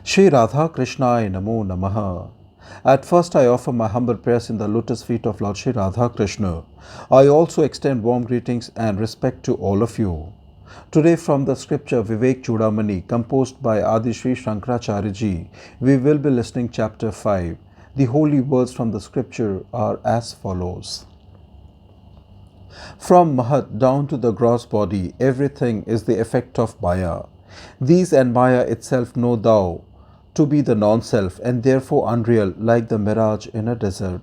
Shri Radha Krishnaya Namo Namaha. At first, I offer my humble prayers in the lotus feet of Lord Shri Radha Krishna. I also extend warm greetings and respect to all of you. Today, from the scripture Vivekcudamani, composed by Adi Sri Sankaracarya ji, we will be listening chapter 5. The holy words from the scripture are as follows. From Mahat down to the gross body, everything is the effect of Maya. These and Maya itself know thou to be the non-self and therefore unreal, like the mirage in a desert.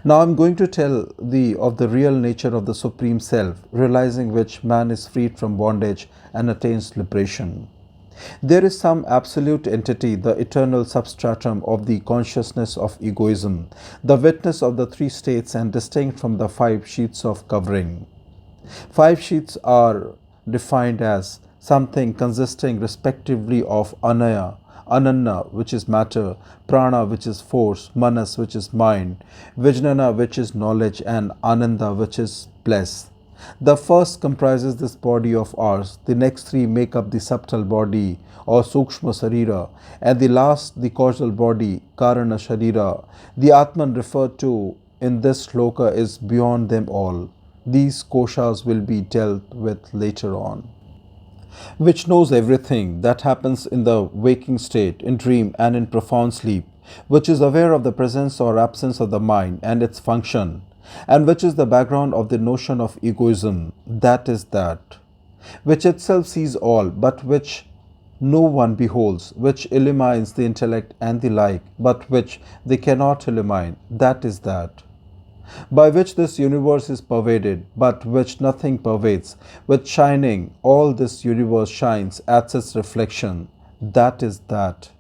Now I am going to tell thee of the real nature of the Supreme Self, realizing which man is freed from bondage and attains liberation. There is some absolute entity, the eternal substratum of the consciousness of egoism, the witness of the three states and distinct from the 5 sheets of covering. 5 sheets are defined as something consisting respectively of Anaya, Ananya, which is matter, Prana, which is force, Manas, which is mind, Vijnana, which is knowledge, and Ananda, which is bliss. The first comprises this body of ours, the next 3 make up the subtle body or Sukshma Sarira, and the last the causal body, Karana Sharira. The Atman referred to in this shloka is beyond them all. These koshas will be dealt with later on. Which knows everything that happens in the waking state, in dream and in profound sleep, which is aware of the presence or absence of the mind and its function, and which is the background of the notion of egoism, that is that, which itself sees all, but which no one beholds, which illumines the intellect and the like, but which they cannot illumine, that is that, by which this universe is pervaded, but which nothing pervades, with shining all this universe shines at its reflection, that is that,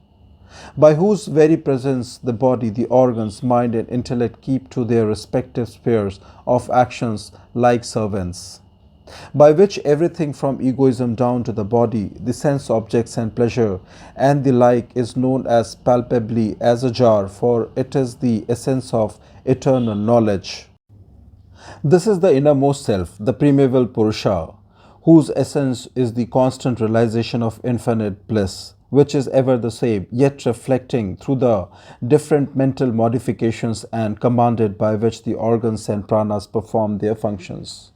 by whose very presence the body, the organs, mind and intellect keep to their respective spheres of actions like servants, by which everything from egoism down to the body, the sense objects and pleasure and the like is known as palpably as a jar, for it is the essence of eternal knowledge. This is the innermost self, the primeval Purusha, whose essence is the constant realization of infinite bliss, which is ever the same, yet reflecting through the different mental modifications and commanded by which the organs and pranas perform their functions.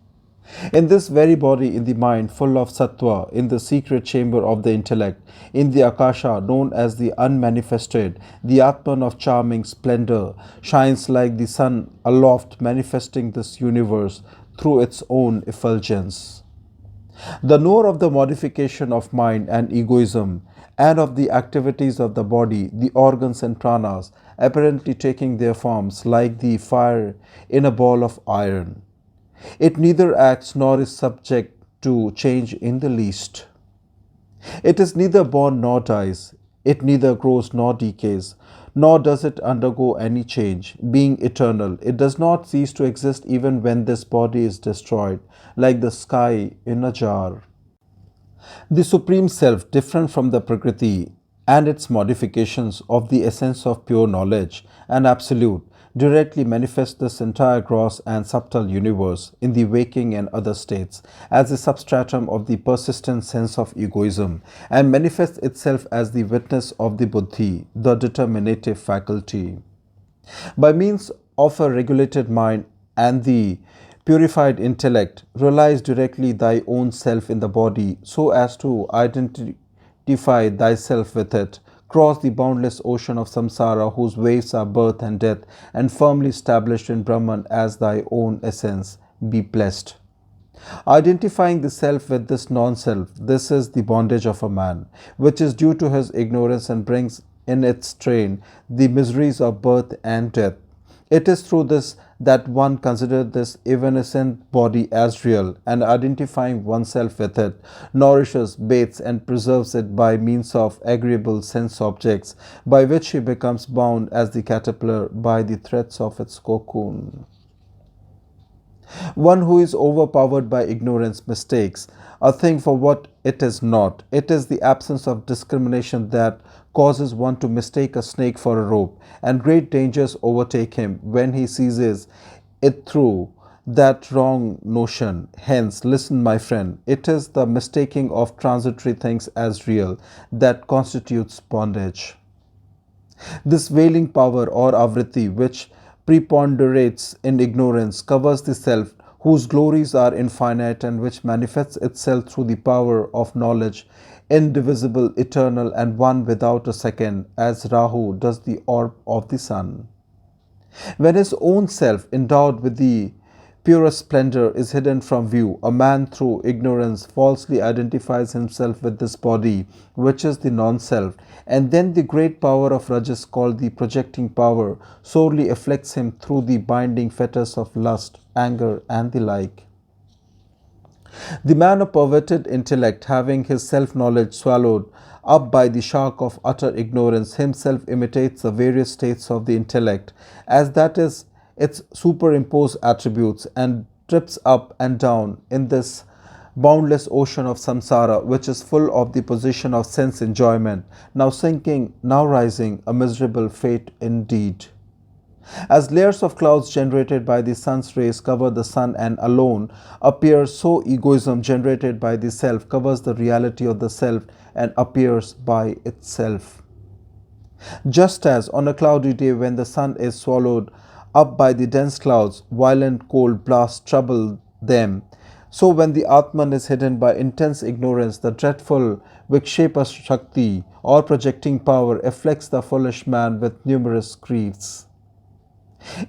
In this very body, in the mind full of sattva, in the secret chamber of the intellect, in the akasha known as the unmanifested, the Atman of charming splendor shines like the sun aloft, manifesting this universe through its own effulgence. The knower of the modification of mind and egoism, and of the activities of the body, the organs and pranas, apparently taking their forms like the fire in a ball of iron. It neither acts nor is subject to change in the least. It is neither born nor dies. It neither grows nor decays, nor does it undergo any change. Being eternal, it does not cease to exist even when this body is destroyed, like the sky in a jar. The Supreme Self, different from the Prakriti and its modifications of the essence of pure knowledge and absolute, directly manifests this entire gross and subtle universe in the waking and other states as a substratum of the persistent sense of egoism, and manifests itself as the witness of the buddhi, the determinative faculty. By means of a regulated mind and the purified intellect, realize directly thy own self in the body so as to identify thyself with it. Cross the boundless ocean of samsara, whose waves are birth and death, and firmly established in Brahman as thy own essence. Be blessed. Identifying the self with this non-self, this is the bondage of a man, which is due to his ignorance and brings in its train the miseries of birth and death. It is through this that one considers this evanescent body as real, and identifying oneself with it nourishes, bathes and preserves it by means of agreeable sense objects, by which he becomes bound as the caterpillar by the threads of its cocoon. One who is overpowered by ignorance mistakes a thing for what it is not. It is the absence of discrimination that causes one to mistake a snake for a rope, and great dangers overtake him when he seizes it through that wrong notion. Hence, listen, my friend, it is the mistaking of transitory things as real that constitutes bondage. This veiling power or avriti, which preponderates in ignorance, covers the self, whose glories are infinite and which manifests itself through the power of knowledge, indivisible, eternal, and one without a second, as Rahu does the orb of the sun. When his own self, endowed with the purest splendor, is hidden from view, a man through ignorance falsely identifies himself with this body, which is the non-self, and then the great power of Rajas, called the projecting power, sorely afflicts him through the binding fetters of lust, anger, and the like. The man of perverted intellect, having his self-knowledge swallowed up by the shark of utter ignorance, himself imitates the various states of the intellect, as that is its superimposed attributes, and trips up and down in this boundless ocean of samsara, which is full of the position of sense enjoyment, now sinking, now rising, a miserable fate indeed. As layers of clouds generated by the sun's rays cover the sun and alone appear, so egoism generated by the self covers the reality of the self and appears by itself. Just as on a cloudy day when the sun is swallowed up by the dense clouds, violent cold blasts trouble them, so when the Atman is hidden by intense ignorance, the dreadful Vikshepa Shakti or projecting power afflicts the foolish man with numerous griefs.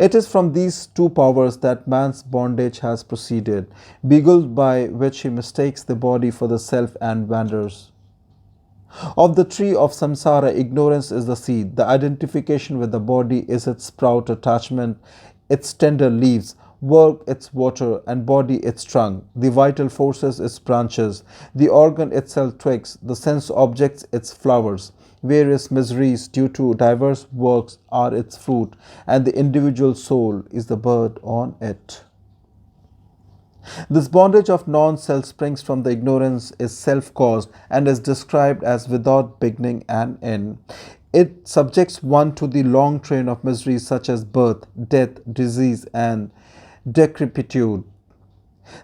It is from these two powers that man's bondage has proceeded, beguiled by which he mistakes the body for the self and wanders. Of the tree of samsara, ignorance is the seed, the identification with the body is its sprout, attachment, its tender leaves, work its water, and body its trunk, the vital forces its branches, the organ itself twigs, the sense objects its flowers. Various miseries due to diverse works are its fruit, and the individual soul is the bird on it. This bondage of non-self springs from the ignorance, is self-caused, and is described as without beginning and end. It subjects one to the long train of miseries such as birth, death, disease, and decrepitude.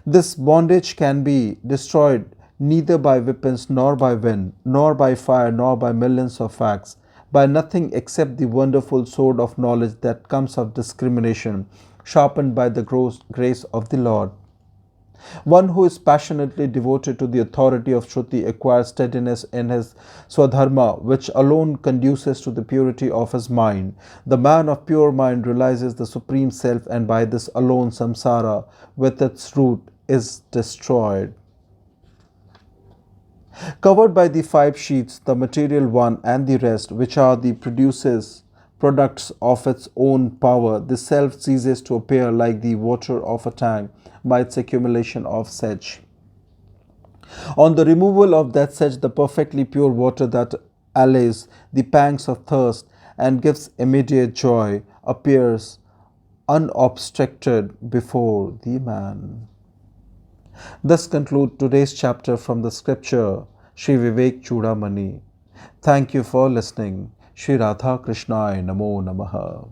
This bondage can be destroyed neither by weapons, nor by wind, nor by fire, nor by millions of facts, by nothing except the wonderful sword of knowledge that comes of discrimination, sharpened by the grace of the Lord. One who is passionately devoted to the authority of Shruti acquires steadiness in his Swadharma, which alone conduces to the purity of his mind. The man of pure mind realizes the Supreme Self, and by this alone samsara, with its root, is destroyed. Covered by the five sheaths, the material one and the rest, which are the products of its own power, the self ceases to appear like the water of a tank by its accumulation of sedge. On the removal of that sedge, the perfectly pure water that allays the pangs of thirst and gives immediate joy appears unobstructed before the man. Thus conclude today's chapter from the scripture Sri Vivekcudamani. Thank you for listening. Shri Radha Krishnaya Namo Namaha.